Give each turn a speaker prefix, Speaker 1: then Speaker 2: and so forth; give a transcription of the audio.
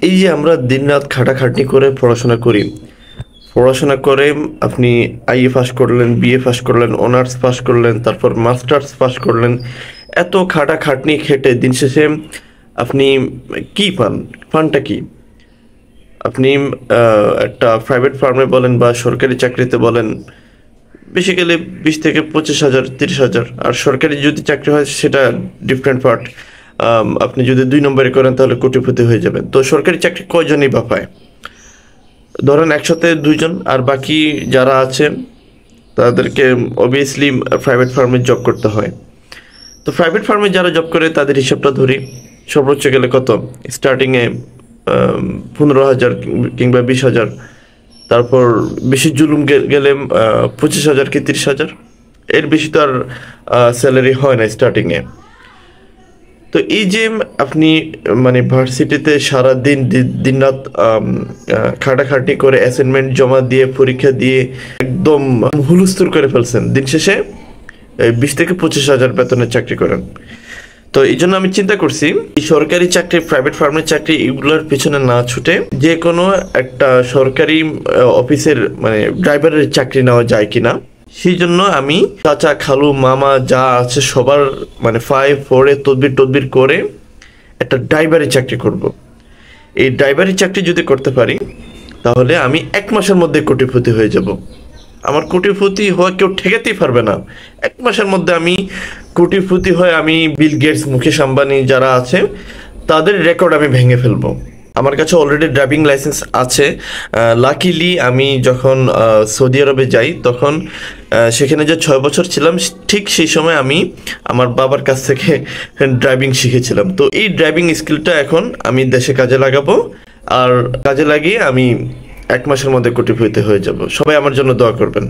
Speaker 1: এই যে আমরা দিনরাত খাটাখাটনি করে পড়াশোনা করি, পড়াশোনা করে আপনি আইএ পাস করলেন, বিএ পাস করলেন, অনার্স পাস করলেন, তারপর মাস্টার্স পাস করলেন। এত খাটাখাটনি খেটে দিন শেষে আপনি কি পান? পানটা কি? আপনি একটা প্রাইভেট ফার্মে বলেন বা সরকারি চাকরিতে বলেন, বেশি গেলে 20 থেকে 25 হাজার, 30 হাজার। আর সরকারি যদি চাকরি হয় সেটা ডিফারেন্ট পার্ট। আপনি যদি 2 নম্বরে করেন তাহলে কোটিপতি হয়ে যাবেন। তো সরকারি চাকরি কয়জনই বা পায়? ধরেন একসাথে 2 জন, আর বাকি যারা আছে তাদেরকে অবভিয়াসলি প্রাইভেট ফার্মে জব করতে হয়। তো প্রাইভেট ফার্মে যারা জব করে তাদের হিসাবটা ধরি, সর্বোচ্চ গেলে কত? স্টার্টিংয়ে 15 হাজার কিংবা 20 হাজার। তারপর বেশি জুলুম গেলে 25 হাজার কি 30 হাজার। এর বেশি তো আর স্যালারি হয় না স্টার্টিংয়ে। তো এই যে আপনি মানে ভার্সিটিতে সারাদিন দিনরাত খাটাখাটি করে অ্যাসাইনমেন্ট জমা দিয়ে পরীক্ষা দিয়ে একদম হুলস্থুল করে ফেলছেন, দিন শেষে 20 থেকে 25 হাজার বেতনের চাকরি করেন। তো এই জন্য আমি চিন্তা করছি এই সরকারি চাকরি, প্রাইভেট ফার্মের চাকরি এগুলোর পিছনে না ছুটে যে কোনো একটা সরকারি অফিসের মানে ড্রাইভারের চাকরি নেওয়া যায় কিনা। সেই জন্য আমি চাচা, খালু, মামা যা আছে সবার মানে 5 4 তদবির করে একটা ড্রাইভারি চাকরি করব। এই ড্রাইভারি চাকরি যদি করতে পারি তাহলে আমি 1 মাসের মধ্যে কোটিপতি হয়ে যাব। আমার কোটিপতি হওয়া কেউ ঠেকাতেই পারবে না। 1 মাসের মধ্যে আমি কোটিপতি হয়ে আমি বিল গেটস, মুকেশ আম্বানি যারা আছে তাদের রেকর্ড আমি ভেঙে ফেলবো। আমার কাছে অলরেডি ড্রাইভিং লাইসেন্স আছে। লাকিলি আমি যখন সৌদি আরবে যাই তখন সেখানে যে 6 বছর ছিলাম ঠিক সেই সময় আমি আমার বাবার কাছ থেকে ড্রাইভিং শিখেছিলাম। তো এই ড্রাইভিং স্কিলটা এখন আমি দেশে কাজে লাগাবো, আর কাজে লাগিয়ে আমি 1 মাসের মধ্যে কোটিপতি হয়ে যাব। সবাই আমার জন্য দোয়া করবেন।